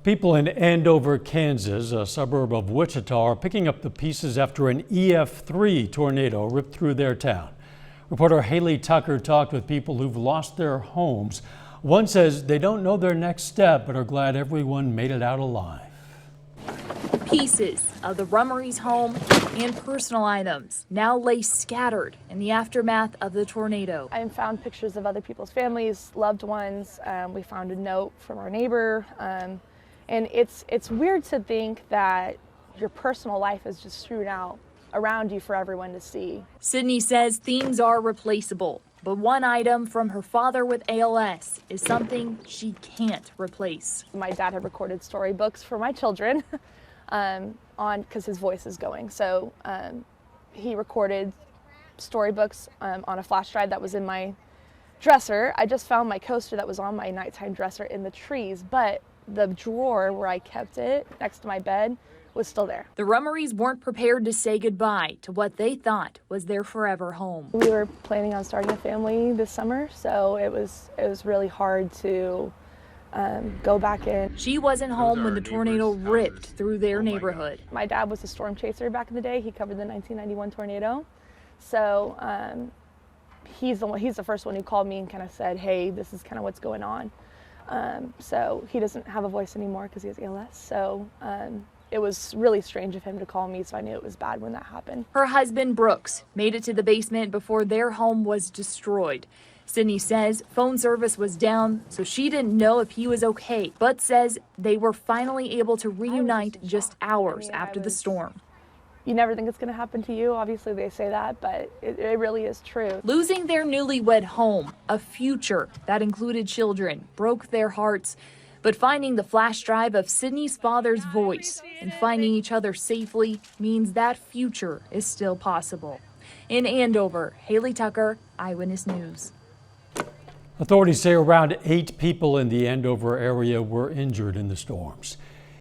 People in Andover, Kansas, a suburb of Wichita, are picking up the pieces after an EF3 tornado ripped through their town. Reporter Haley Tucker talked with people who've lost their homes. One says they don't know their next step, but are glad everyone made it out alive. Pieces of the Rummery's home and personal items now lay scattered in the aftermath of the tornado. I found pictures of other people's families, loved ones. We found a note from our neighbor. And it's weird to think that your personal life is just strewn out around you for everyone to see. Sydney says things are replaceable, but one item from her father with ALS is something she can't replace. My dad had recorded storybooks for my children because his voice is going. So he recorded storybooks on a flash drive that was in my dresser. I just found my coaster that was on my nighttime dresser in the trees, but the drawer where I kept it next to my bed was still there. The Rummerys weren't prepared to say goodbye to what they thought was their forever home. We were planning on starting a family this summer, so it was really hard to go back in. She wasn't home when the tornado ripped through their neighborhood. My dad was a storm chaser back in the day. He covered the 1991 tornado. So he's the first one who called me and kind of said, hey, this is kind of what's going on. So he doesn't have a voice anymore because he has ALS. So it was really strange of him to call me, so I knew it was bad when that happened. Her husband, Brooks, made it to the basement before their home was destroyed. Sydney says phone service was down, so she didn't know if he was okay, but says they were finally able to reunite just hours after the storm. You never think it's going to happen to you. Obviously, they say that, but it really is true. Losing their newlywed home, a future that included children, broke their hearts. But finding the flash drive of Sydney's father's voice and finding each other safely means that future is still possible. In Andover, Haley Tucker, Eyewitness News. Authorities say around 8 people in the Andover area were injured in the storms.